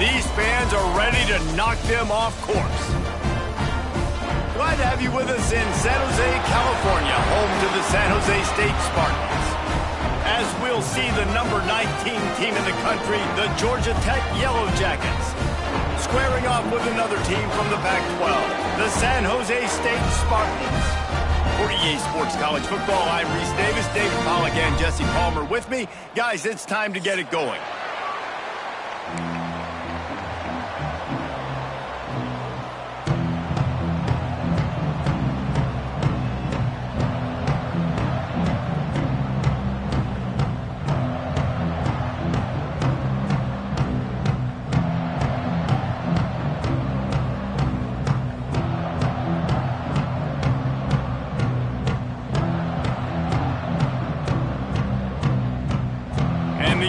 These fans are ready to knock them off course. Glad to have you with us in San Jose, California, home to the San Jose State Spartans. As we'll see the number 19 team in the country, the Georgia Tech Yellow Jackets, squaring off with another team from the Pac-12, the San Jose State Spartans. For EA Sports College Football, I'm Reese Davis, David Pollack, and Jesse Palmer with me. Guys, it's time to get it going.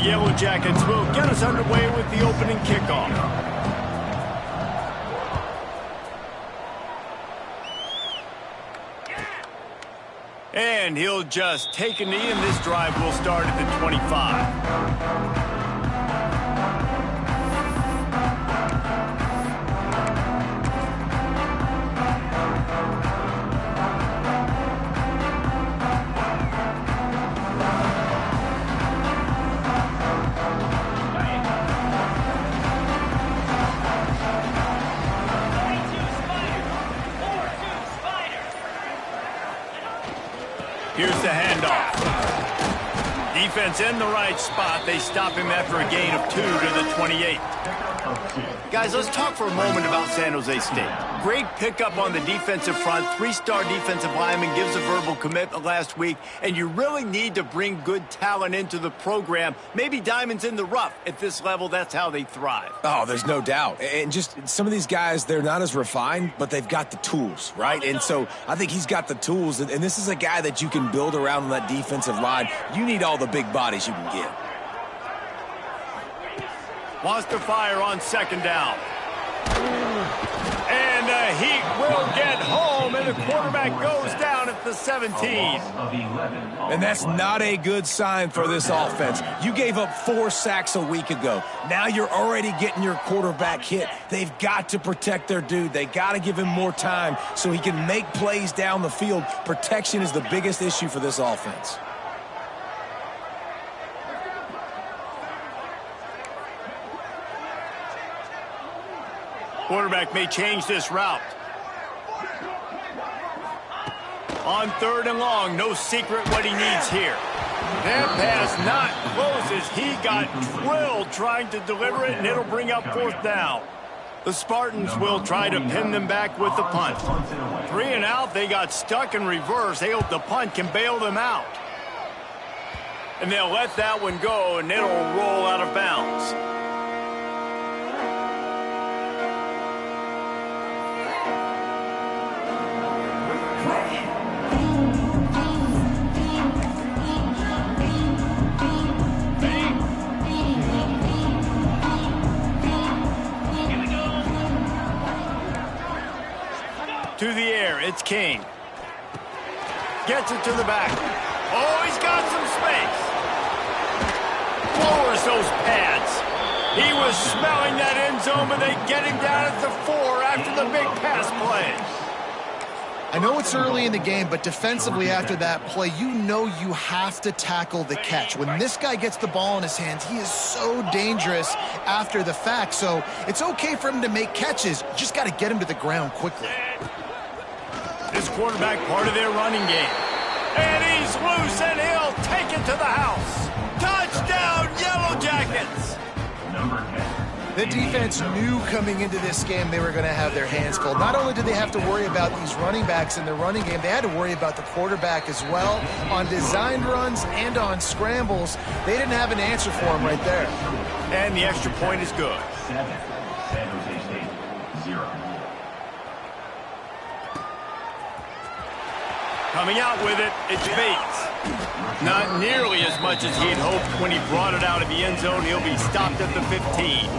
Yellow Jackets will get us underway with the opening kickoff. And he'll just take a knee, and this drive will start at the 25. Here's the handoff. Defense in the right spot. They stop him after a gain of 2 to the 28. Guys, let's talk for a moment about San Jose State. Great pickup on the defensive front. 3-star defensive lineman gives a verbal commitment last week, and you really need to bring good talent into the program. Maybe diamonds in the rough. At this level, that's how they thrive. Oh, there's no doubt. And just some of these guys, they're not as refined, but they've got the tools, right? And so I think he's got the tools, and this is a guy that you can build around on that defensive line. You need all the big bodies you can get. Wants to fire on second down. And the Heat will get home, and the quarterback goes down at the 17. And that's not a good sign for this offense. You gave up 4 sacks a week ago. Now you're already getting your quarterback hit. They've got to protect their dude. They got to give him more time so he can make plays down the field. Protection is the biggest issue for this offense. Quarterback may change this route. On 3rd and long, no secret what he needs here. That pass not close as he got drilled trying to deliver it, and it'll bring up 4th down. The Spartans will try to pin them back with the punt. 3 and out, they got stuck in reverse. They hope the punt can bail them out. And they'll let that one go, and it'll roll out of bounds. To the air, it's King. Gets it to the back. Oh, he's got some space. Lowers those pads. He was smelling that end zone, but they get him down at the 4 after the big pass play. I know it's early in the game, but defensively after that play, you know you have to tackle the catch. When this guy gets the ball in his hands, he is so dangerous after the fact. So it's okay for him to make catches. You just got to get him to the ground quickly. This quarterback part of their running game. And he's loose, and he'll take it to the house. Touchdown, Yellow Jackets! The defense knew coming into this game they were going to have their hands full. Not only did they have to worry about these running backs in the running game, they had to worry about the quarterback as well. On designed runs and on scrambles, they didn't have an answer for him right there. And the extra point is good. 7, San Jose State, 0. Coming out with it, it's Bates. Not nearly as much as he'd hoped when he brought it out of the end zone. He'll be stopped at the 15.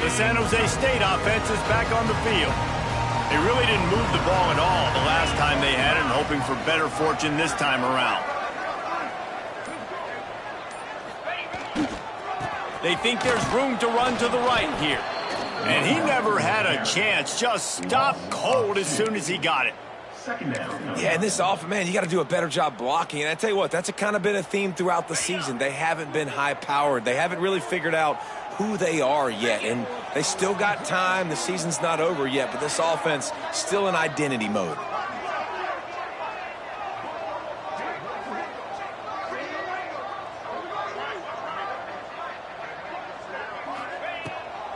The San Jose State offense is back on the field. They really didn't move the ball at all the last time they had it, and hoping for better fortune this time around. They think there's room to run to the right here. And he never had a chance. Just stopped cold as soon as he got it. Second down. Yeah, and this offense, man, you got to do a better job blocking. And I tell you what, that's a kind of been a theme throughout the season. They haven't been high-powered. They haven't really figured out who they are yet. And they still got time. The season's not over yet, but this offense still in identity mode.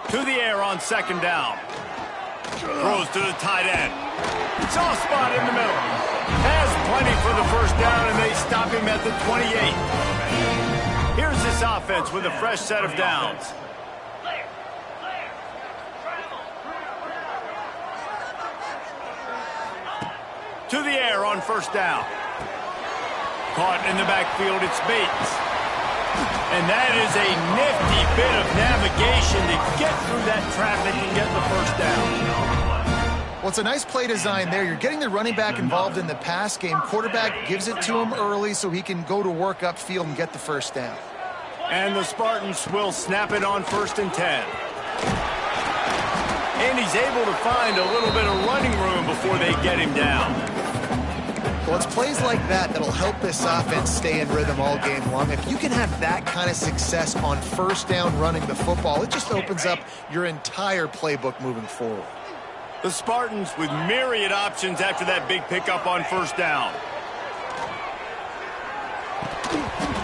To the air on second down. Throws to the tight end. Soft spot in the middle. Has plenty for the first down, and they stop him at the 28. Here's this offense with a fresh set of downs. To the air on first down. Caught in the backfield, it's Bates. And that is a nifty bit of navigation to get through that traffic and get the first down. Well, it's a nice play design there. You're getting the running back involved in the pass game. Quarterback gives it to him early so he can go to work upfield and get the first down. And the Spartans will snap it on 1st and 10. And he's able to find a little bit of running room before they get him down. Well, it's plays like that that'll help this offense stay in rhythm all game long. If you can have that kind of success on first down running the football, it just opens up your entire playbook moving forward. The Spartans with myriad options after that big pickup on first down.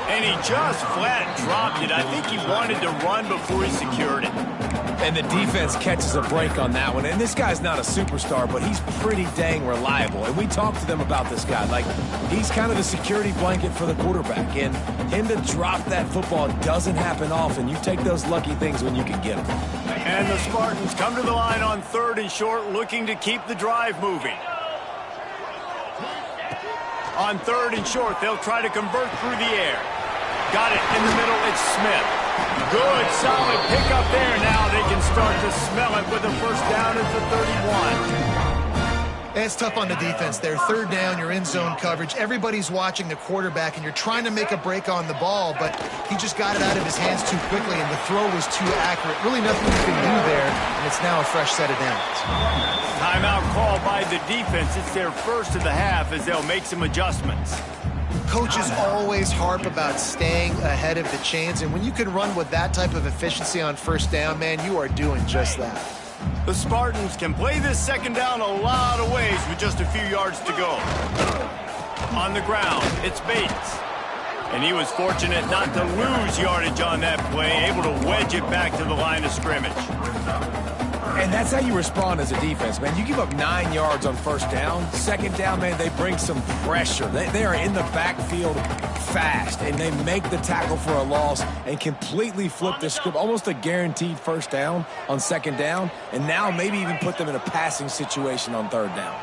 And he just flat dropped it. I think he wanted to run before he secured it. And the defense catches a break on that one. And this guy's not a superstar, but he's pretty dang reliable. And we talked to them about this guy. Like, he's kind of the security blanket for the quarterback. And him to drop that football doesn't happen often. You take those lucky things when you can get them. And the Spartans come to the line on 3rd and short, looking to keep the drive moving. On 3rd and short, they'll try to convert through the air. Got it in the middle, it's Smith. Good, solid pickup there. Now they can start to smell it with a first down at the 31. And it's tough on the defense there. 3rd down, you're in zone coverage. Everybody's watching the quarterback, and you're trying to make a break on the ball, but he just got it out of his hands too quickly, and the throw was too accurate. Really nothing you can do there, and it's now a fresh set of downs. Timeout called by the defense. It's their first of the half as they'll make some adjustments. Coaches always harp about staying ahead of the chains, and when you can run with that type of efficiency on first down, man, you are doing just that. The Spartans can play this second down a lot of ways with just a few yards to go. On the ground, it's Bates. And he was fortunate not to lose yardage on that play, able to wedge it back to the line of scrimmage. And that's how you respond as a defense, man. You give up 9 yards on first down. Second down, man, they bring some pressure. They are in the backfield fast, and they make the tackle for a loss and completely flip the script. Almost a guaranteed first down on second down, and now maybe even put them in a passing situation on 3rd down.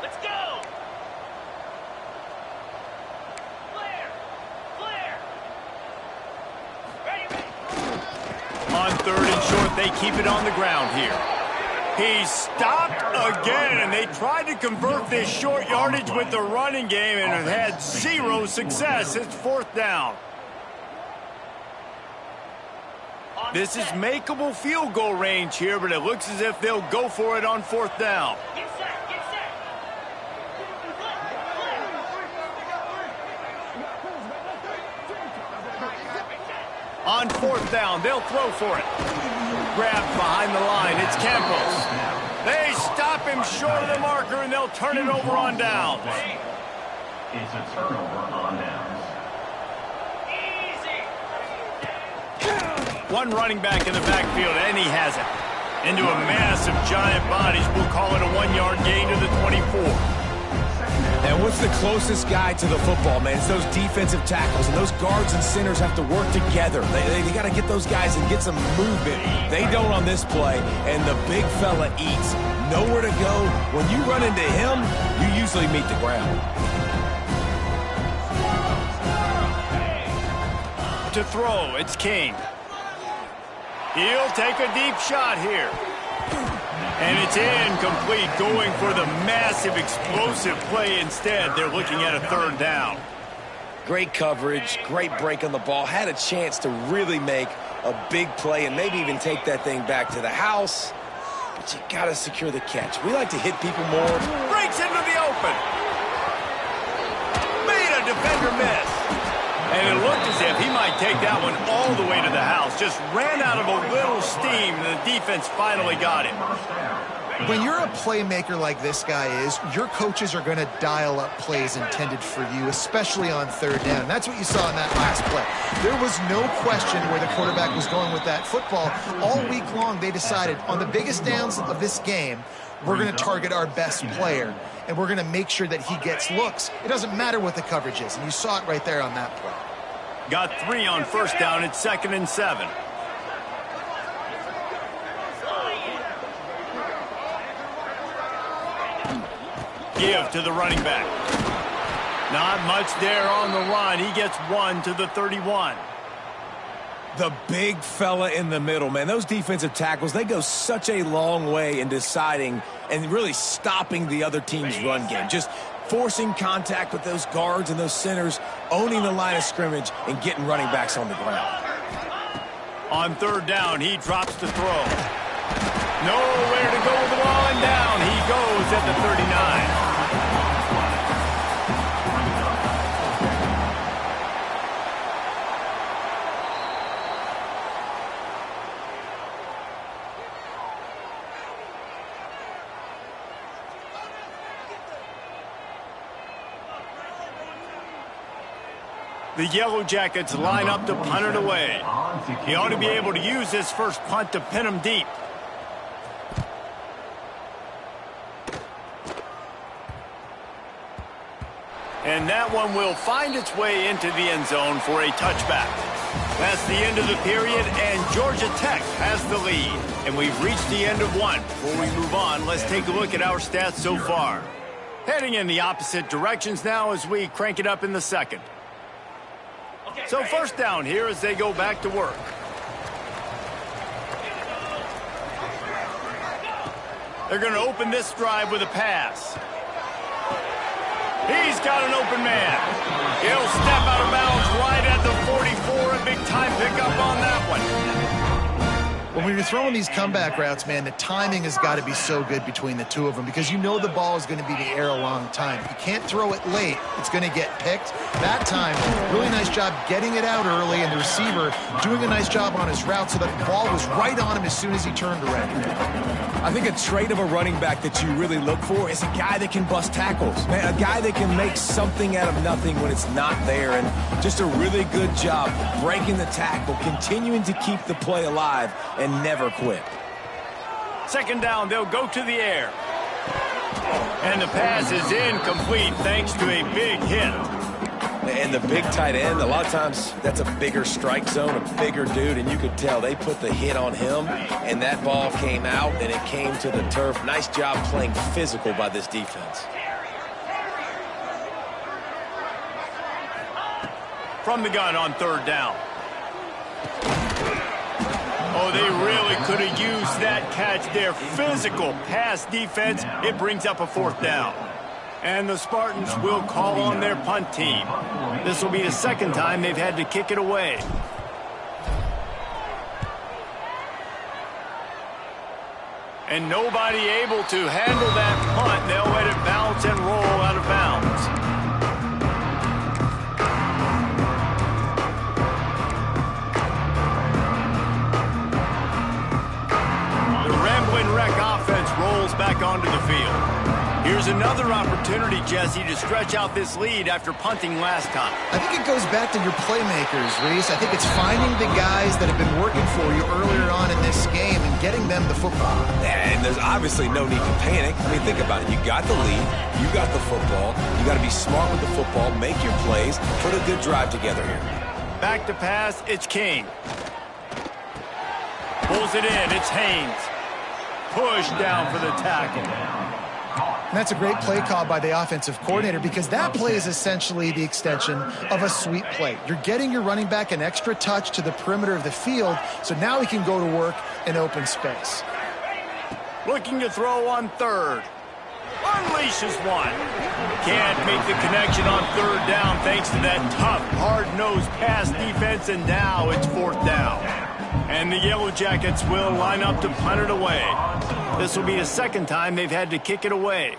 Let's go! Clear! Ready! On 3rd and short, they keep it on the ground here. He stopped again, and they tried to convert this short yardage with the running game and have had 0 success. It's 4th down. This is makeable field goal range here, but it looks as if they'll go for it on 4th down. Get set! Get set! On 4th down, they'll throw for it. Grabbed behind the line, it's Campos. They stop him short of the marker, and they'll turn it over on downs. It's a turnover on downs. One running back in the backfield, and he has it. Into a mass of giant bodies, we'll call it a 1-yard gain to the 24. And what's the closest guy to the football, man? It's those defensive tackles, and those guards and centers have to work together. They got to get those guys and get some movement. They don't on this play, and the big fella eats. Nowhere to go. When you run into him, you usually meet the ground. To throw, it's King. He'll take a deep shot here. And it's incomplete, going for the massive, explosive play instead. They're looking at a third down. Great coverage, great break on the ball. Had a chance to really make a big play and maybe even take that thing back to the house. But you got to secure the catch. We like to hit people more. Breaks into the open. Made a defender miss. And it looked as if he might take that one all the way to the house. Just ran out of a little steam, and the defense finally got him. When you're a playmaker like this guy is, your coaches are going to dial up plays intended for you, especially on third down. That's what you saw in that last play. There was no question where the quarterback was going with that football. All week long, they decided on the biggest downs of this game, we're going to target our best player, and we're going to make sure that he gets looks. It doesn't matter what the coverage is, and you saw it right there on that play. Got 3 on first down. It's 2nd and 7. Give to the running back. Not much there on the run. He gets 1 to the 31. The big fella in the middle, man. Those defensive tackles, they go such a long way in deciding and really stopping the other team's run game. Just forcing contact with those guards and those centers, owning the line of scrimmage, and getting running backs on the ground. On third down, he drops to throw. Nowhere to go with the ball, and down he goes at the 39. The Yellow Jackets line up to punt it away. He ought to be able to use this first punt to pin him deep. And that one will find its way into the end zone for a touchback. That's the end of the period, and Georgia Tech has the lead. And we've reached the end of one. Before we move on, let's take a look at our stats so far. Heading in the opposite directions now as we crank it up in the second. So first down here as they go back to work. They're going to open this drive with a pass. He's got an open man. He'll step out of bounds right at the 44. A big-time pickup on that one. When you're throwing these comeback routes, man, the timing has got to be so good between the two of them because you know the ball is going to be in the air a long time. If you can't throw it late, it's going to get picked. That time, really nice job getting it out early, and the receiver doing a nice job on his route so that the ball was right on him as soon as he turned around. I think a trait of a running back that you really look for is a guy that can bust tackles. Man, a guy that can make something out of nothing when it's not there, and just a really good job breaking the tackle, continuing to keep the play alive, and never quit. Second down, they'll go to the air. And the pass is incomplete thanks to a big hit. And the big tight end, a lot of times that's a bigger strike zone, a bigger dude, and you could tell they put the hit on him, and that ball came out, and it came to the turf. Nice job playing physical by this defense. From the gun on third down. Oh, they really could have used that catch there. Physical pass defense. It brings up a fourth down. And the Spartans will call on their punt team. This will be the second time they've had to kick it away. And nobody able to handle that punt. They'll let it bounce and roll out of bounds. The Ramblin' Wreck offense rolls back onto the field. Here's another opportunity, Jesse, to stretch out this lead after punting last time. I think it goes back to your playmakers, Reese. I think it's finding the guys that have been working for you earlier on in this game and getting them the football. And there's obviously no need to panic. I mean, think about it. You got the lead. You got the football. You got to be smart with the football, make your plays, put a good drive together here. Back to pass, it's King. Pulls it in, it's Haynes. Push down for the tackle. And that's a great play call by the offensive coordinator because that play is essentially the extension of a sweep play. You're getting your running back an extra touch to the perimeter of the field, so now he can go to work in open space. Looking to throw on third. Unleashes one. Can't make the connection on third down thanks to that tough, hard-nosed pass defense, and now it's fourth down. And the Yellow Jackets will line up to punt it away. This will be the second time they've had to kick it away.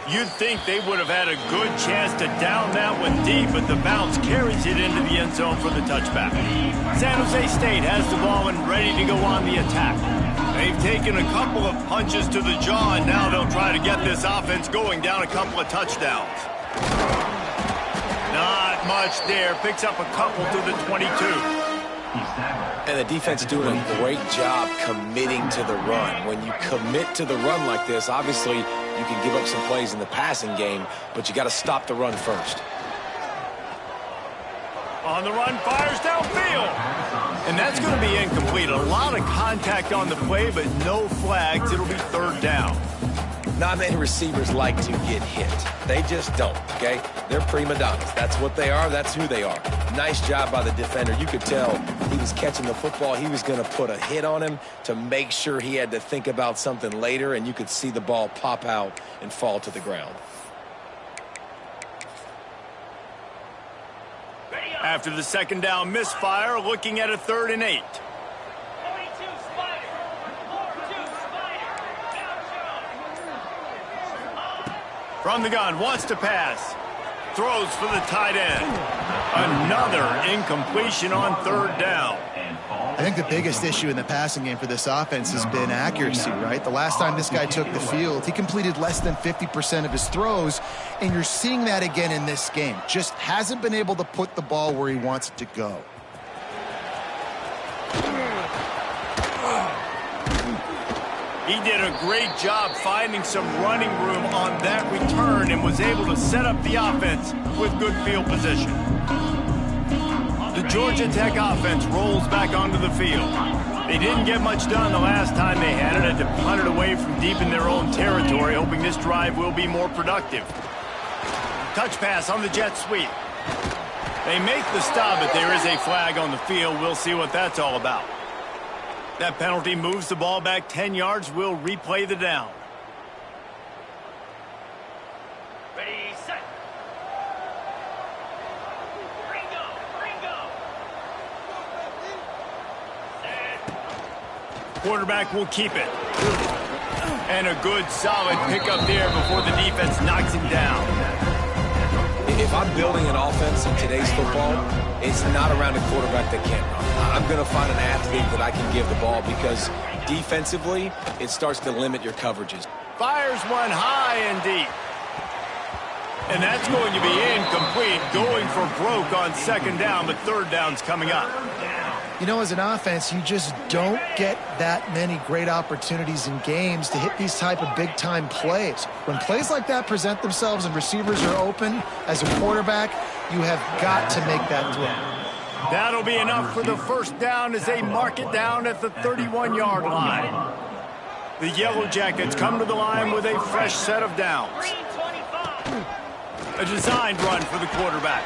You'd think they would have had a good chance to down that one deep, but the bounce carries it into the end zone for the touchback. San Jose State has the ball and ready to go on the attack. They've taken a couple of punches to the jaw, and now they'll try to get this offense going down a couple of touchdowns. Not much there. Picks up a couple to the 22. And the defense doing a great job committing to the run. When you commit to the run like this, obviously you can give up some plays in the passing game, but you got to stop the run first. On the run, fires downfield. And that's going to be incomplete. A lot of contact on the play, but no flags. It'll be third down. Not many receivers like to get hit. They just don't, okay? They're prima donnas. That's what they are. That's who they are. Nice job by the defender. You could tell he was catching the football. He was going to put a hit on him to make sure he had to think about something later, and you could see the ball pop out and fall to the ground. After the second down misfire, looking at a 3rd and 8. From the gun, wants to pass. Throws for the tight end. Another incompletion on 3rd down. I think the biggest issue in the passing game for this offense has been accuracy, right? The last time this guy took the field, he completed less than 50% of his throws, and you're seeing that again in this game. Just hasn't been able to put the ball where he wants it to go. He did a great job finding some running room on that return and was able to set up the offense with good field position. The Georgia Tech offense rolls back onto the field. They didn't get much done the last time they had it. Had to punt it away from deep in their own territory, hoping this drive will be more productive. Touch pass on the jet sweep. They make the stop, but there is a flag on the field. We'll see what that's all about. That penalty moves the ball back 10 yards. We'll replay the down. Ready, set. Quarterback will keep it. And a good, solid pickup there before the defense knocks him down. If I'm building an offense in today's football, it's not around a quarterback that can't run. I'm going to find an athlete that I can give the ball because defensively, it starts to limit your coverages. Fires one high and deep. And that's going to be incomplete. Going for broke on 2nd down, but 3rd down's coming up. You know, as an offense, you just don't get that many great opportunities in games to hit these type of big-time plays. When plays like that present themselves and receivers are open, as a quarterback, you have got to make that throw. That'll be enough for the 1st down as they mark it down at the 31-yard line. The Yellow Jackets come to the line with a fresh set of downs. A designed run for the quarterback.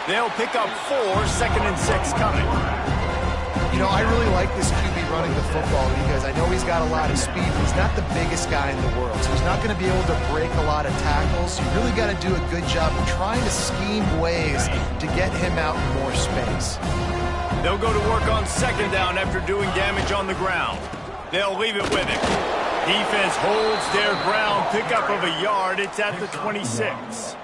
They'll pick up 4, 2nd and 6 coming. You know, I really like this QB running the football because I know he's got a lot of speed, but he's not the biggest guy in the world. So he's not going to be able to break a lot of tackles. You really got to do a good job of trying to scheme ways to get him out in more space. They'll go to work on 2nd down after doing damage on the ground. They'll leave it with him. Defense holds their ground, pickup of a yard. It's at the 26.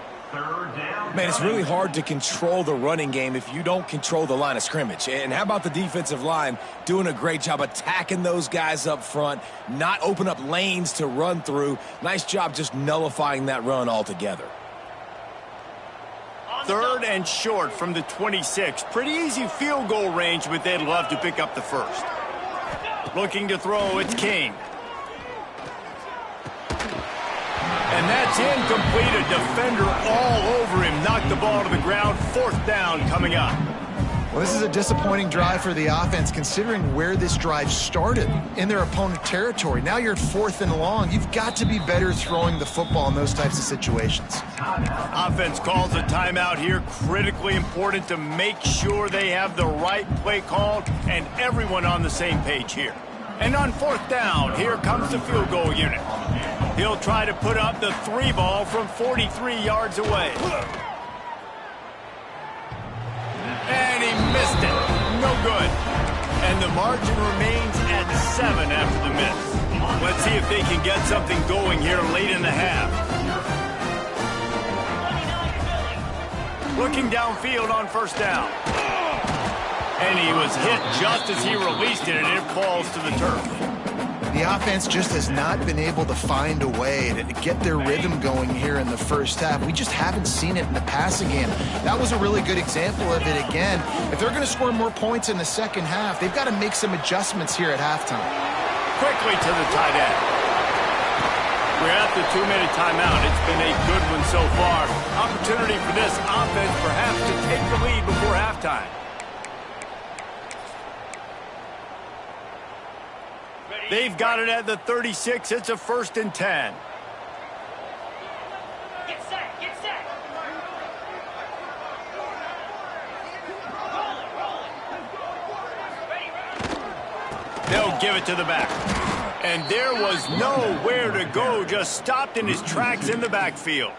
Man, it's really hard to control the running game if you don't control the line of scrimmage. And how about the defensive line doing a great job attacking those guys up front, not open up lanes to run through. Nice job just nullifying that run altogether. 3rd and short from the 26. Pretty easy field goal range, but they'd love to pick up the 1st. Looking to throw, it's King. And that's incomplete. A defender all over him. Knocked the ball to the ground. 4th down coming up. Well, this is a disappointing drive for the offense considering where this drive started in their opponent territory. Now you're at 4th and long. You've got to be better throwing the football in those types of situations. Offense calls a timeout here. Critically important to make sure they have the right play called and everyone on the same page here. And on 4th down, here comes the field goal unit. He'll try to put up the 3 ball from 43 yards away. And he missed it. No good. And the margin remains at 7 after the miss. Let's see if they can get something going here late in the half. Looking downfield on 1st down. And he was hit just as he released it, and it falls to the turf. The offense just has not been able to find a way to get their rhythm going here in the first half. We just haven't seen it in the passing game. That was a really good example of it again. If they're going to score more points in the second half, they've got to make some adjustments here at halftime. Quickly to the tight end. We're at the 2-minute timeout. It's been a good one so far. Opportunity for this offense perhaps to take the lead before halftime. They've got it at the 36. It's a 1st and 10. Get set, get set. They'll give it to the back. And there was nowhere to go. Just stopped in his tracks in the backfield.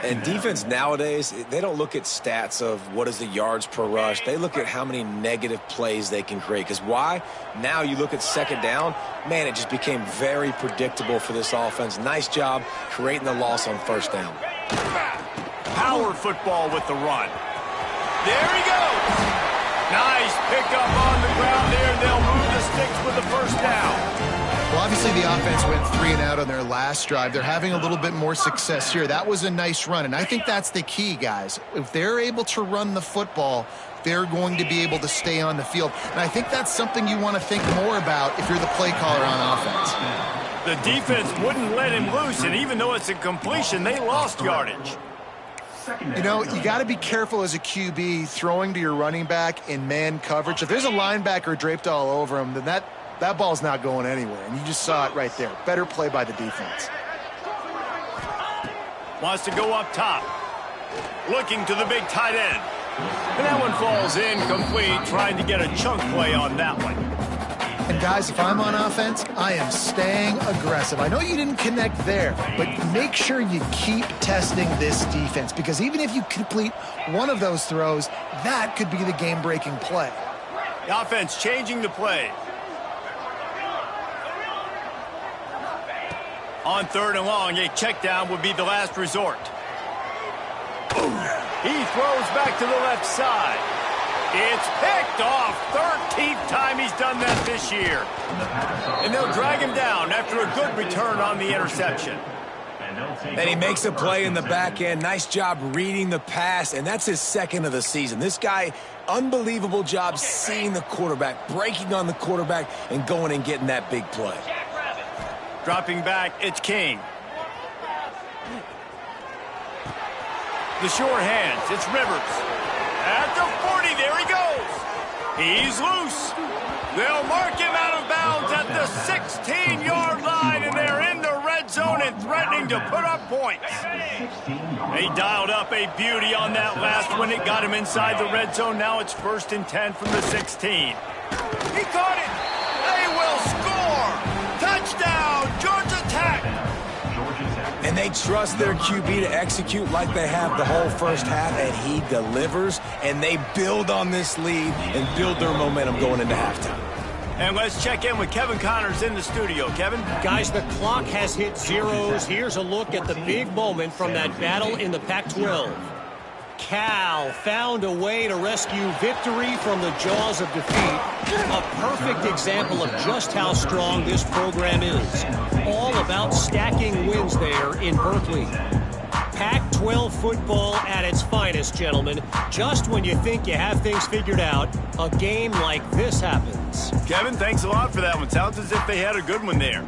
And defense nowadays, they don't look at stats of what is the yards per rush. They look at how many negative plays they can create. Because why? Now you look at 2nd down, man, it just became very predictable for this offense. Nice job creating the loss on 1st down. Power football with the run. There he goes. Nice pickup on the ground there. They'll move the sticks with the 1st down. Well, obviously the offense went 3 and out on their last drive. They're having a little bit more success here. That was a nice run, and I think that's the key, guys. If they're able to run the football, they're going to be able to stay on the field. And I think that's something you want to think more about if you're the play caller on offense. The defense wouldn't let him loose, and even though it's a completion, they lost yardage. You know, you got to be careful as a QB throwing to your running back in man coverage. If there's a linebacker draped all over him, then that ball's not going anywhere, and you just saw it right there. Better play by the defense. Wants to go up top. Looking to the big tight end. And that one falls incomplete, trying to get a chunk play on that one. And guys, if I'm on offense, I am staying aggressive. I know you didn't connect there, but make sure you keep testing this defense, because even if you complete one of those throws, that could be the game-breaking play. The offense changing the play. On 3rd and long, a check down would be the last resort. He throws back to the left side. It's picked off. 13th time he's done that this year. And they'll drag him down after a good return on the interception. And he makes a play in the back end. Nice job reading the pass, and that's his 2nd of the season. This guy, unbelievable job seeing the quarterback, breaking on the quarterback, and going and getting that big play. Dropping back, it's King. The short hands, it's Rivers. At the 40, there he goes. He's loose. They'll mark him out of bounds at the 16-yard line, and they're in the red zone and threatening to put up points. They dialed up a beauty on that last one. It got him inside the red zone. Now it's 1st and 10 from the 16. He caught it. They will score. Touchdown, Georgia Tech. And they trust their QB to execute like they have the whole first half, and he delivers, and they build on this lead and build their momentum going into halftime. And let's check in with Kevin Connors in the studio. Kevin? Guys, the clock has hit zeros. Here's a look at the big moment from that battle in the Pac-12. Cal found a way to rescue victory from the jaws of defeat. A perfect example of just how strong this program is. All about stacking wins there in Berkeley. Pac-12 football at its finest, gentlemen. Just when you think you have things figured out, a game like this happens. Kevin, thanks a lot for that one. Sounds as if they had a good one there.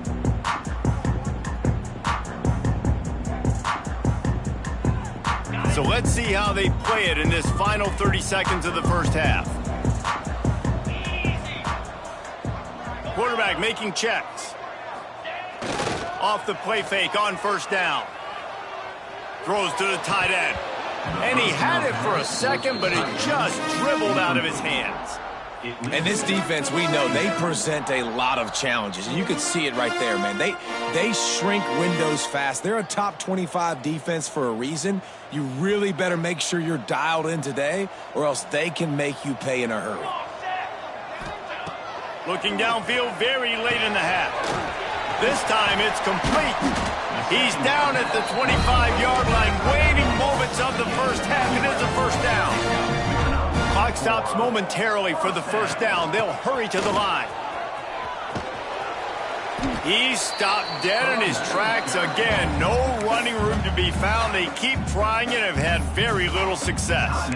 So let's see how they play it in this final 30 seconds of the first half. Quarterback making checks. Off the play fake on first down. Throws to the tight end. And he had it for a second, but it just dribbled out of his hands. And this defense, we know, they present a lot of challenges. And you could see it right there, man. They shrink windows fast. They're a top 25 defense for a reason. You really better make sure you're dialed in today, or else they can make you pay in a hurry. Looking downfield very late in the half. This time it's complete. He's down at the 25-yard line, waiting moments of the first half. It is a first down. Clock stops momentarily for the first down. They'll hurry to the line. He's stopped dead in his tracks again. No running room to be found. They keep trying and have had very little success.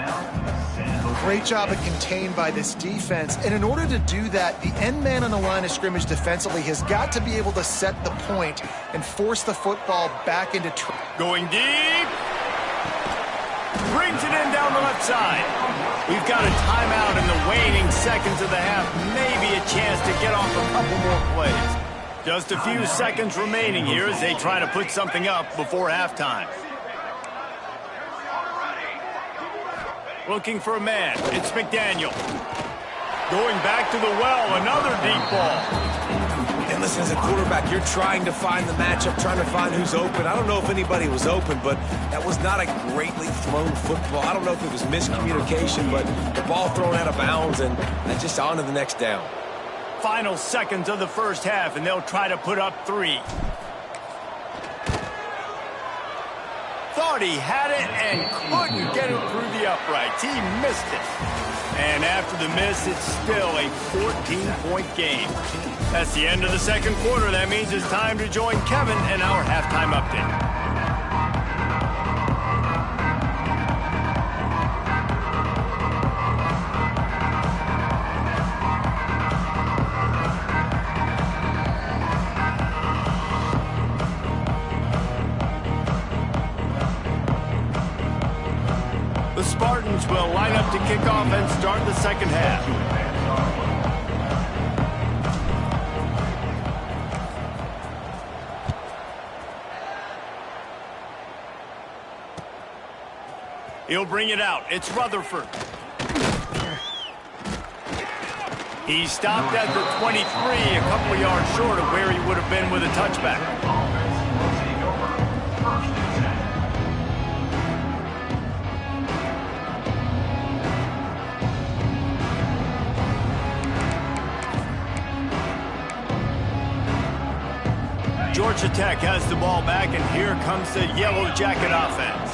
Great job of contained by this defense. And in order to do that, the end man on the line of scrimmage defensively has got to be able to set the point and force the football back into... Going deep. Brings it in down the left side. We've got a timeout in the waning seconds of the half. Maybe a chance to get off a couple more plays. Just a few seconds remaining here as they try to put something up before halftime. Looking for a man. It's McDaniel. Going back to the well. Another deep ball. And listen, as a quarterback, you're trying to find the matchup, trying to find who's open. I don't know if anybody was open, but that was not a greatly thrown football. I don't know if it was miscommunication, but the ball thrown out of bounds and just on to the next down. Final seconds of the first half, and they'll try to put up 3. Thought he had it and couldn't get it through the uprights. He missed it. And after the miss, it's still a 14-point game. That's the end of the second quarter. That means it's time to join Kevin in our halftime update. The Spartans will line up to kick off and start the second half. He'll bring it out. It's Rutherford. He stopped at the 23, a couple of yards short of where he would have been with a touchback. Georgia Tech has the ball back, and here comes the Yellow Jacket offense.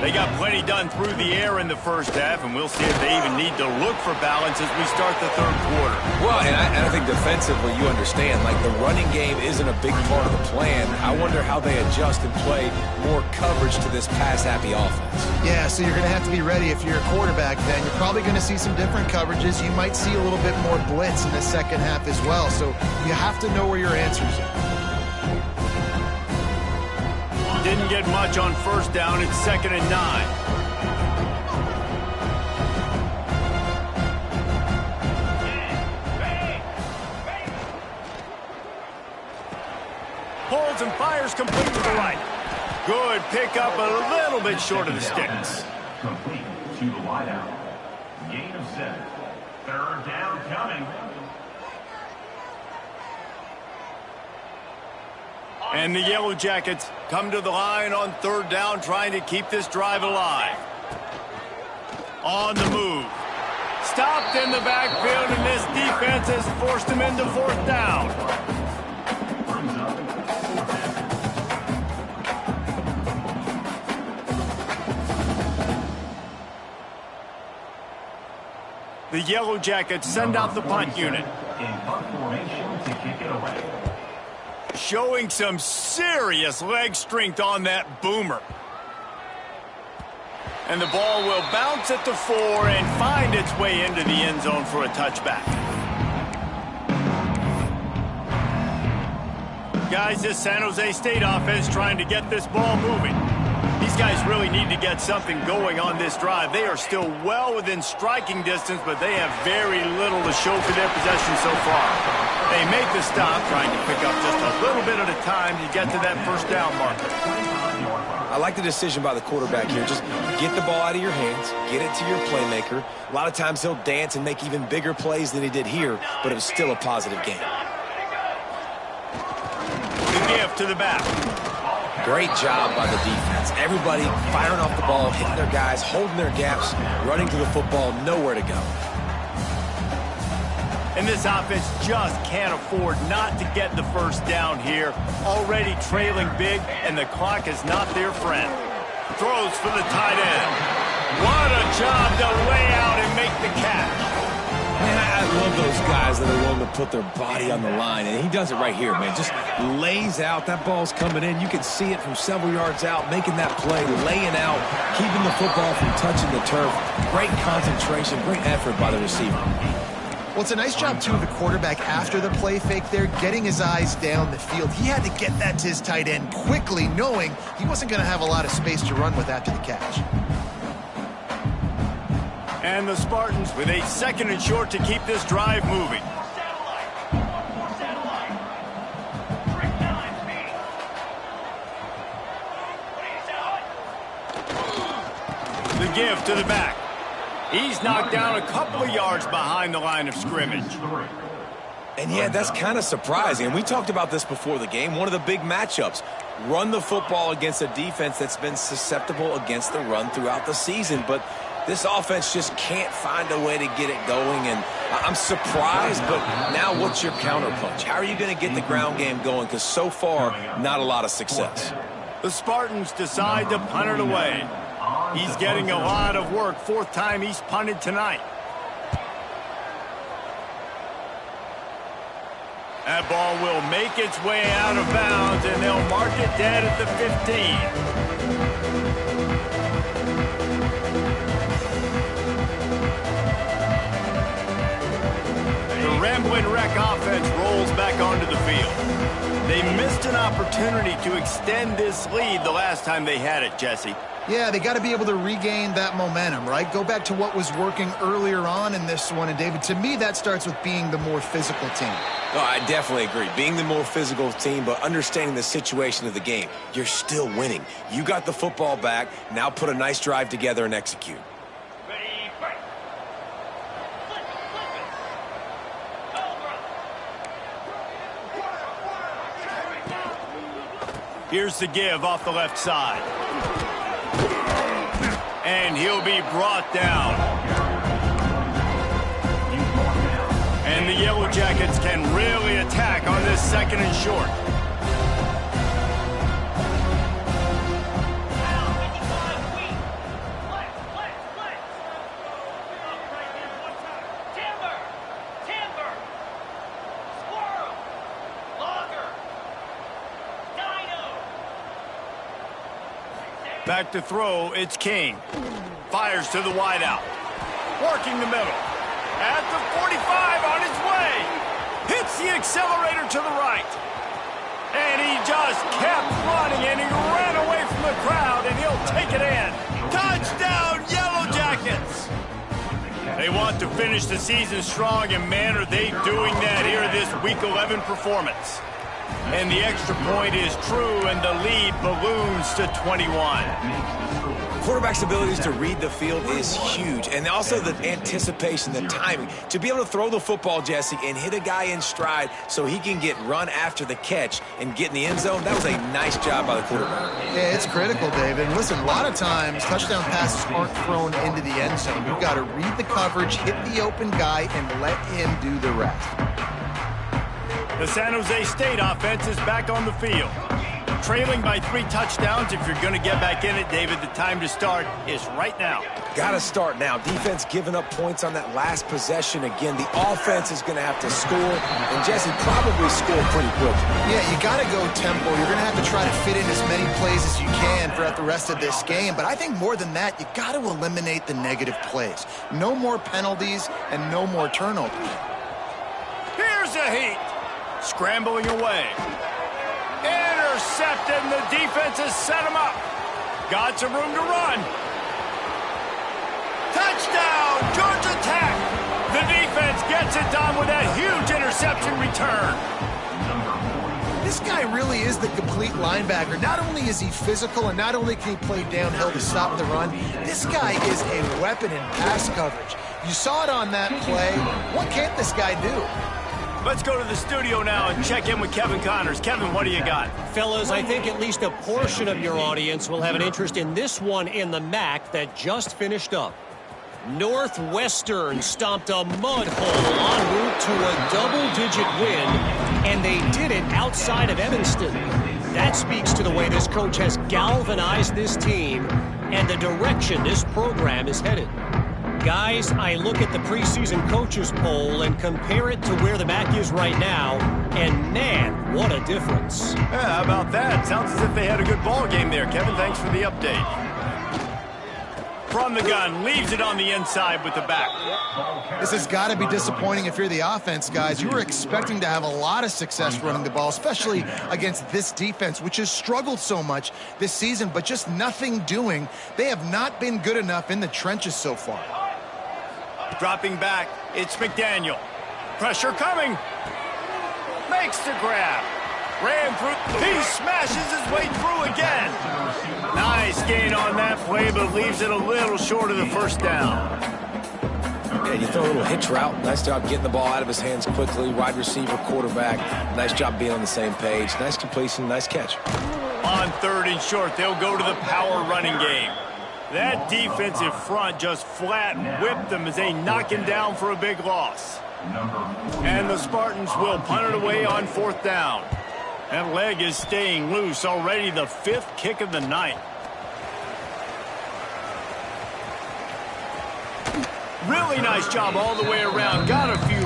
They got plenty done through the air in the first half, and we'll see if they even need to look for balance as we start the third quarter. Well, and I think defensively, you understand, like the running game isn't a big part of the plan. I wonder how they adjust and play more coverage to this pass-happy offense. Yeah, so you're going to have to be ready if you're a quarterback then. You're probably going to see some different coverages. You might see a little bit more blitz in the second half as well, so you have to know where your answers are. Didn't get much on first down. It's 2nd and 9. Holds and fires complete to the right. Good pick up, a little bit short of the sticks. Complete to the wideout. Gain of 7. Third down coming. And the Yellow Jackets come to the line on third down, trying to keep this drive alive. On the move. Stopped in the backfield, and this defense has forced him into fourth down. The Yellow Jackets send out the punt unit. In punt formation to kick it away. Showing some serious leg strength on that boomer. And the ball will bounce at the 4 and find its way into the end zone for a touchback. Guys, this San Jose State offense trying to get this ball moving. He These guys really need to get something going on this drive. They are still well within striking distance, but they have very little to show for their possession so far. They make the stop, trying to pick up just a little bit at a time to get to that first down marker. I like the decision by the quarterback here. Just get the ball out of your hands, get it to your playmaker. A lot of times he'll dance and make even bigger plays than he did here, but it was still a positive game. The give to the back. Great job by the defense. Everybody firing off the ball, hitting their guys, holding their gaps, running to the football, nowhere to go. And this offense just can't afford not to get the first down here. Already trailing big, and the clock is not their friend. Throws for the tight end. What a job to lay out and make the catch. Man, I love those guys that are willing to put their body on the line, and he does it right here, man. Just lays out. That ball's coming in. You can see it from several yards out, making that play, laying out, keeping the football from touching the turf. Great concentration, great effort by the receiver. Well, it's a nice job, too, of the quarterback after the play fake there, getting his eyes down the field. He had to get that to his tight end quickly, knowing he wasn't going to have a lot of space to run with after the catch. And the Spartans with a second and short to keep this drive moving. The give to the back. He's knocked down a couple of yards behind the line of scrimmage. And yeah, that's kind of surprising. And we talked about this before the game. One of the big matchups. Run the football against a defense that's been susceptible against the run throughout the season. But this offense just can't find a way to get it going. And I'm surprised, but now what's your counterpunch? How are you going to get the ground game going? Because so far, not a lot of success. The Spartans decide to punt it away. He's getting a lot of work. Fourth time he's punted tonight. That ball will make its way out of bounds, and they'll mark it dead at the 15. Rambling Wreck offense rolls back onto the field. They missed an opportunity to extend this lead the last time they had it, Jesse. Yeah, they got to be able to regain that momentum, right? Go back to what was working earlier on in this one. And, David, to me, that starts with being the more physical team. No, I definitely agree. Being the more physical team, but understanding the situation of the game. You're still winning. You got the football back. Now put a nice drive together and execute. Here's the give off the left side. And he'll be brought down. And the Yellow Jackets can really attack on this second and short. Back to throw, it's King. Fires to the wideout. Working the middle. At the 45 on his way. Hits the accelerator to the right. And he just kept running, and he ran away from the crowd, and he'll take it in. Touchdown, Yellow Jackets! They want to finish the season strong, and man, are they doing that here this Week 11 performance. And the extra point is true, and the lead balloons to 21. Quarterback's abilities to read the field is huge, and also the anticipation, the timing. To be able to throw the football, Jesse, and hit a guy in stride so he can get run after the catch and get in the end zone, that was a nice job by the quarterback. Yeah, it's critical, David. And listen, a lot of times touchdown passes aren't thrown into the end zone. You've got to read the coverage, hit the open guy, and let him do the rest. The San Jose State offense is back on the field. Trailing by 3 touchdowns. If you're going to get back in it, David, the time to start is right now. Got to start now. Defense giving up points on that last possession. Again, the offense is going to have to score, and Jesse probably score pretty quick. Yeah, you got to go tempo. You're going to have to try to fit in as many plays as you can throughout the rest of this game. But I think more than that, you got to eliminate the negative plays. No more penalties and no more turnovers. Here's a heat. Scrambling away. Intercepted, and the defense has set him up. Got some room to run. Touchdown, Georgia Tech. The defense gets it done with that huge interception return. This guy really is the complete linebacker. Not only is he physical and not only can he play downhill to stop the run, this guy is a weapon in pass coverage. You saw it on that play. What can't this guy do? Let's go to the studio now and check in with Kevin Connors. Kevin, what do you got? Fellas, I think at least a portion of your audience will have an interest in this one in the MAC that just finished up. Northwestern stomped a mud hole en route to a double-digit win, and they did it outside of Evanston. That speaks to the way this coach has galvanized this team and the direction this program is headed. Guys, I look at the preseason coaches poll and compare it to where the MAC is right now, and man, what a difference. Yeah, how about that? Sounds as if they had a good ball game there. Kevin, thanks for the update. From the gun, leaves it on the inside with the back. This has got to be disappointing if you're the offense, guys. You were expecting to have a lot of success running the ball, especially against this defense, which has struggled so much this season, but just nothing doing. They have not been good enough in the trenches so far. Dropping back, it's McDaniel. Pressure coming. Makes the grab. Ran through. He smashes his way through again. Nice gain on that play, but leaves it a little short of the first down. Okay, you throw a little hitch route. Nice job getting the ball out of his hands quickly. Wide receiver, quarterback. Nice job being on the same page. Nice completion, nice catch. On 3rd and short, they'll go to the power running game. That defensive front just flat whipped them as they knock him down for a big loss. And the Spartans will punt it away on 4th down. That leg is staying loose, already the 5th kick of the night. Really nice job all the way around. Got a few.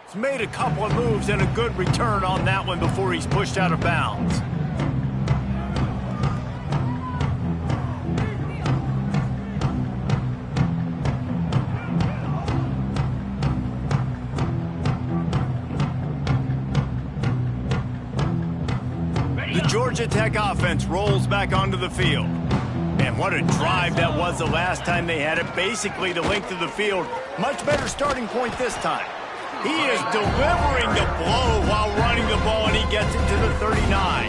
He's made a couple of moves and a good return on that one before he's pushed out of bounds. The Georgia Tech offense rolls back onto the field. And what a drive that was the last time they had it. Basically the length of the field. Much better starting point this time. He is delivering the blow while running the ball, and he gets it to the 39.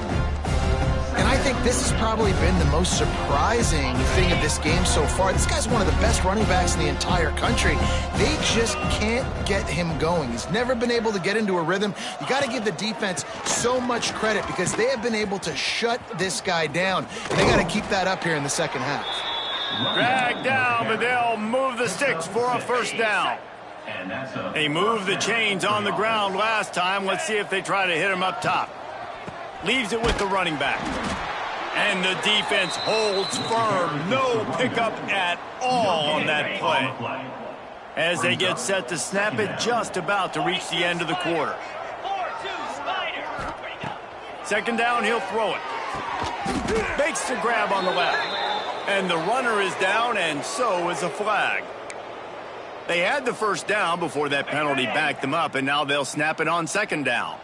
And I think this has probably been the most surprising thing of this game so far. This guy's one of the best running backs in the entire country. They just can't get him going. He's never been able to get into a rhythm. You got to give the defense so much credit because they have been able to shut this guy down. And they got to keep that up here in the second half. Dragged down, but they'll move the sticks for a first down. They moved the chains on the ground last time. Let's see if they try to hit him up top. Leaves it with the running back. And the defense holds firm. No pickup at all on that play. As they get set to snap it, just about to reach the end of the quarter. Second down, he'll throw it. Makes the grab on the left. And the runner is down, and so is a flag. They had the first down before that penalty backed them up, and now they'll snap it on second down.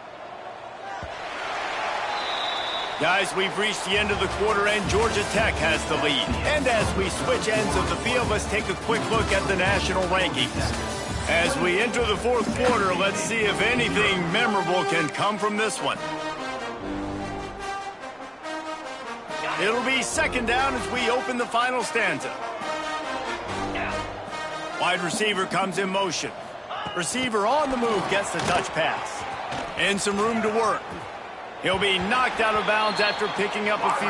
Guys, we've reached the end of the quarter, and Georgia Tech has the lead. And as we switch ends of the field, let's take a quick look at the national rankings. As we enter the fourth quarter, let's see if anything memorable can come from this one. It'll be second down as we open the final stanza. Wide receiver comes in motion. Receiver on the move gets the touch pass. And some room to work. He'll be knocked out of bounds after picking up a few.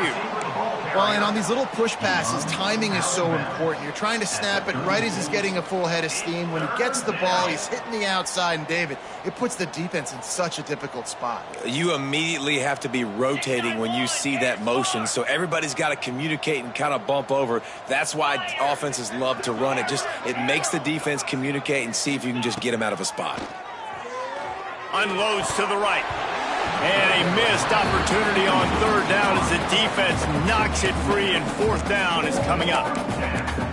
Well, and on these little push passes, timing is so important. You're trying to snap it right as he's getting a full head of steam. When he gets the ball, he's hitting the outside, and David, it puts the defense in such a difficult spot. You immediately have to be rotating when you see that motion, so everybody's got to communicate and kind of bump over. That's why offenses love to run it. It makes the defense communicate and see if you can just get him out of a spot. Unloads to the right. And a missed opportunity on third down as the defense knocks it free, and fourth down is coming up.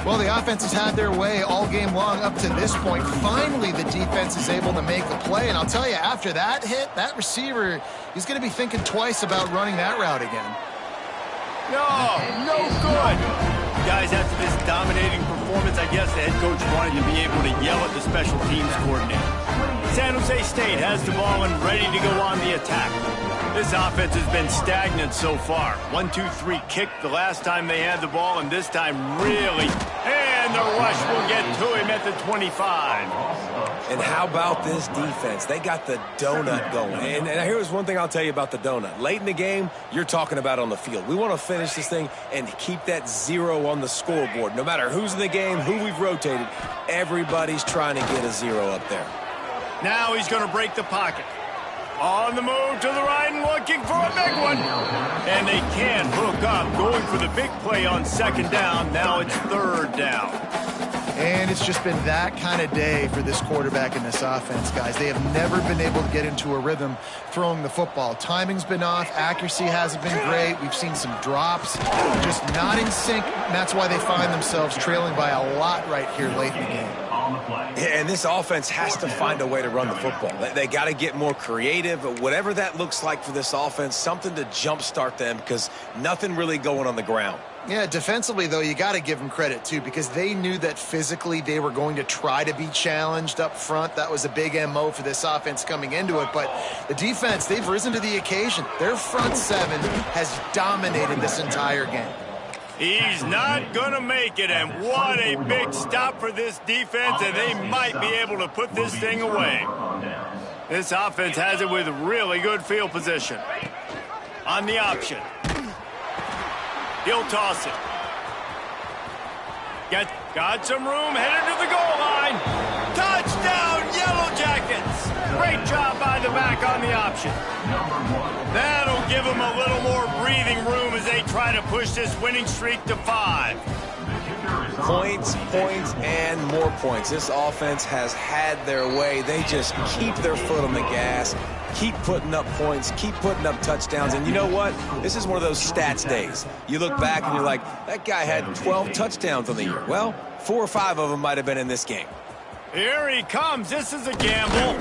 Well, the offense has had their way all game long up to this point. Finally, the defense is able to make a play. And I'll tell you, after that hit, that receiver, he's going to be thinking twice about running that route again. No good. Guys, after this dominating performance, I guess the head coach wanted to be able to yell at the special teams coordinator. San Jose State has the ball and ready to go on the attack. This offense has been stagnant so far. 1-2-3 kick the last time they had the ball, and this time really. And the rush will get to him at the 25. And how about this defense? They got the donut going. And here's one thing I'll tell you about the donut. Late in the game, you're talking about on the field. We want to finish this thing and keep that 0 on the scoreboard. No matter who's in the game, who we've rotated, everybody's trying to get a 0 up there. Now he's going to break the pocket. On the move to the right and looking for a big one. And they can't hook up. Going for the big play on second down. Now it's third down. And it's just been that kind of day for this quarterback and this offense, guys. They have never been able to get into a rhythm throwing the football. Timing's been off. Accuracy hasn't been great. We've seen some drops. Just not in sync. And that's why they find themselves trailing by a lot right here late in the game. And this offense has to find a way to run the football. They got to get more creative, whatever that looks like for this offense, something to jumpstart them, because nothing really going on the ground. Yeah, defensively, though, you got to give them credit, too, because they knew that physically they were going to try to be challenged up front. That was a big MO for this offense coming into it. But the defense, they've risen to the occasion. Their front seven has dominated this entire game. He's not going to make it, and what a big stop for this defense, and they might be able to put this thing away. This offense has it with really good field position. On the option. He'll toss it. Got some room, headed to the goal line. Touchdown, Yellow Jackets. Great job by the back on the option. That'll give them a little more breathing room as they try to push this winning streak to 5. Points, and more points. This offense has had their way. They just keep their foot on the gas, keep putting up points, keep putting up touchdowns. And you know what? This is one of those stats days. You look back and you're like, that guy had 12 touchdowns on the year. Well, 4 or 5 of them might have been in this game. Here he comes. This is a gamble.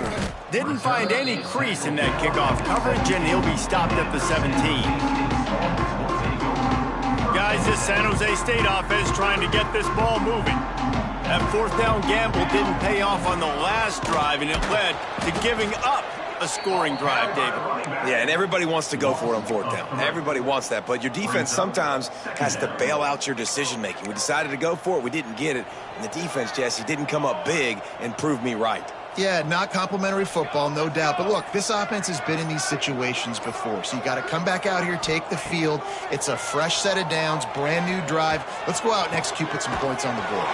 Didn't find any crease in that kickoff coverage, and he'll be stopped at the 17. Guys, this San Jose State offense trying to get this ball moving. That fourth down gamble didn't pay off on the last drive, and it led to giving up a scoring drive, David. Yeah, and everybody wants to go for it on fourth down. Everybody wants that, but your defense sometimes has to bail out your decision-making. We decided to go for it. We didn't get it. And the defense, Jesse, didn't come up big and prove me right. Yeah, not complimentary football, no doubt. But look, this offense has been in these situations before. So you got to come back out here, take the field. It's a fresh set of downs, brand new drive. Let's go out and execute, put some points on the board.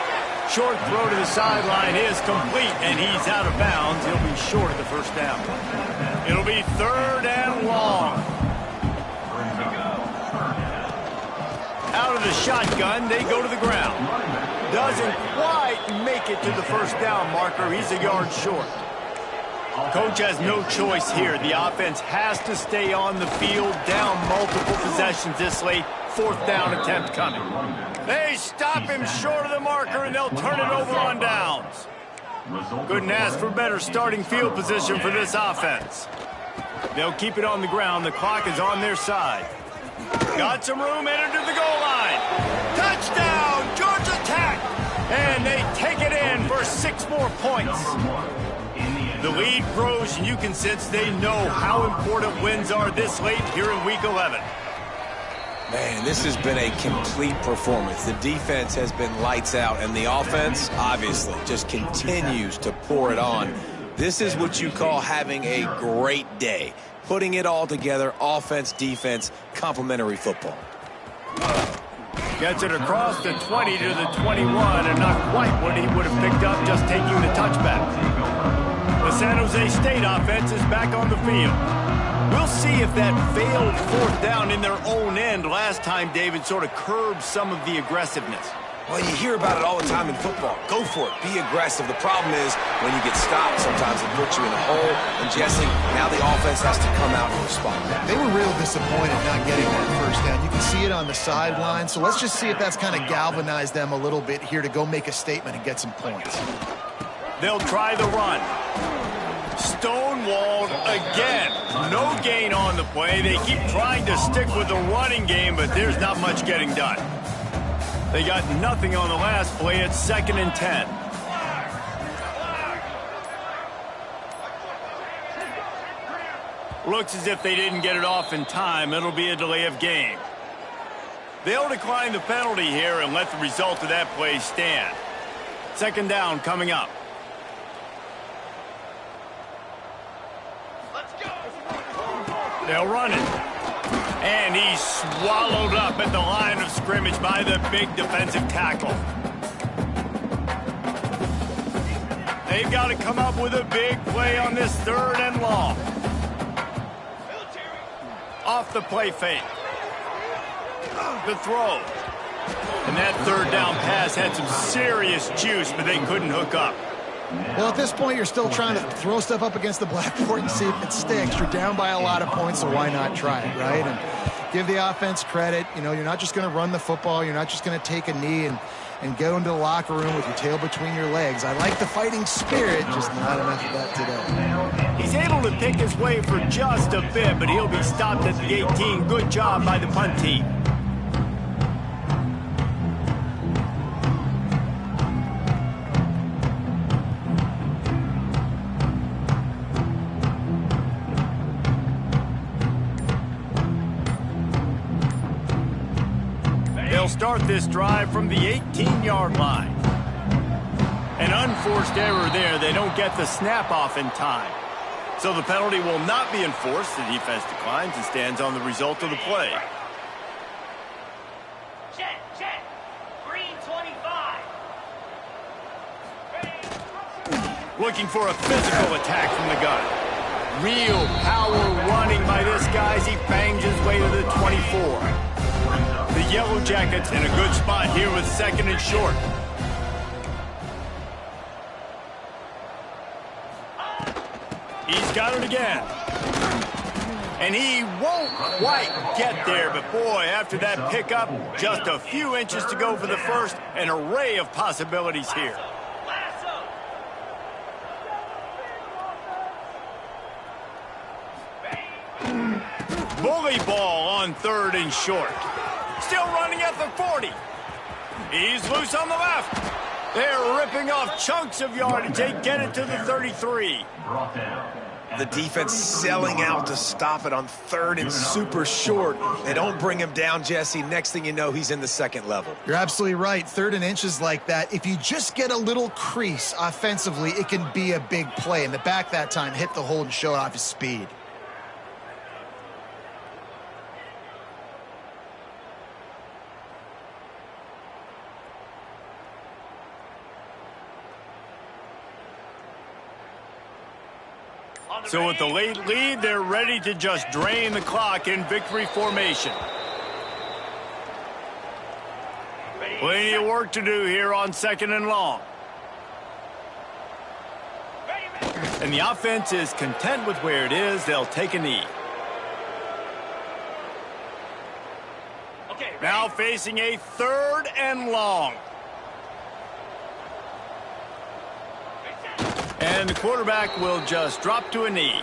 Short throw to the sideline is complete, and he's out of bounds. He'll be short of the first down. It'll be third and long. Out of the shotgun, they go to the ground. Doesn't quite make it to the first down marker. He's a yard short. Coach has no choice here. The offense has to stay on the field, down multiple possessions this late. Fourth down attempt coming. They stop him short of the marker, and they'll turn it over on downs. Couldn't ask for better starting field position for this offense. They'll keep it on the ground. The clock is on their side. Got some room, entered to the goal line. Touchdown, Georgia Tech! And they take it in for 6 more points. The lead grows, and you can sense they know how important wins are this late here in Week 11. Man, this has been a complete performance. The defense has been lights out, and the offense, obviously, just continues to pour it on. This is what you call having a great day. Putting it all together, offense, defense, complementary football. Gets it across the 20 to the 21, and not quite what he would have picked up just taking the touchback. The San Jose State offense is back on the field. We'll see if that failed fourth down in their own end last time, David, sort of curbed some of the aggressiveness. Well, you hear about it all the time in football. Go for it. Be aggressive. The problem is when you get stopped, sometimes it puts you in a hole. And, Jesse, now the offense has to come out and respond. They were real disappointed not getting that first down. You can see it on the sideline. So let's just see if that's kind of galvanized them a little bit here to go make a statement and get some points. They'll try the run. Stonewalled again. No gain on the play. They keep trying to stick with the running game, but there's not much getting done. They got nothing on the last play. It's 2nd and 10. Looks as if they didn't get it off in time. It'll be a delay of game. They'll decline the penalty here and let the result of that play stand. 2nd down coming up. They'll run it. And he's swallowed up at the line of scrimmage by the big defensive tackle. They've got to come up with a big play on this 3rd and long. Off the play fake. The throw. And that 3rd down pass had some serious juice, but they couldn't hook up. Well, at this point, you're still trying to throw stuff up against the blackboard and see if it sticks. You're down by a lot of points, so why not try it, right? And give the offense credit. You know, you're not just going to run the football. You're not just going to take a knee and go into the locker room with your tail between your legs. I like the fighting spirit, just not enough of that today. He's able to pick his way for just a bit, but he'll be stopped at the 18. Good job by the punt team. They'll start this drive from the 18-yard line. An unforced error there. They don't get the snap off in time. So the penalty will not be enforced. The defense declines and stands on the result of the play. Check. Green 25. Looking for a physical attack from the gun. Real power running by this guy as he bangs his way to the 24. The Yellow Jackets in a good spot here with 2nd and short. He's got it again. And he won't quite get there, but boy, after that pickup, just a few inches to go for the first. An array of possibilities here. Bully ball on 3rd and short. Still running at the 40. He's loose on the left. They're ripping off chunks of yardage. They get it to the 33. The defense selling out to stop it on 3rd and super short. They don't bring him down, Jesse. Next thing you know, he's in the 2nd level. You're absolutely right. 3rd and inches like that, if you just get a little crease offensively, it can be a big play. And the back that time hit the hole and showed off his speed. So with the late lead, they're ready to just drain the clock in victory formation. Plenty of work to do here on 2nd and long. And the offense is content with where it is. They'll take a knee. Now facing a 3rd and long. And the quarterback will just drop to a knee.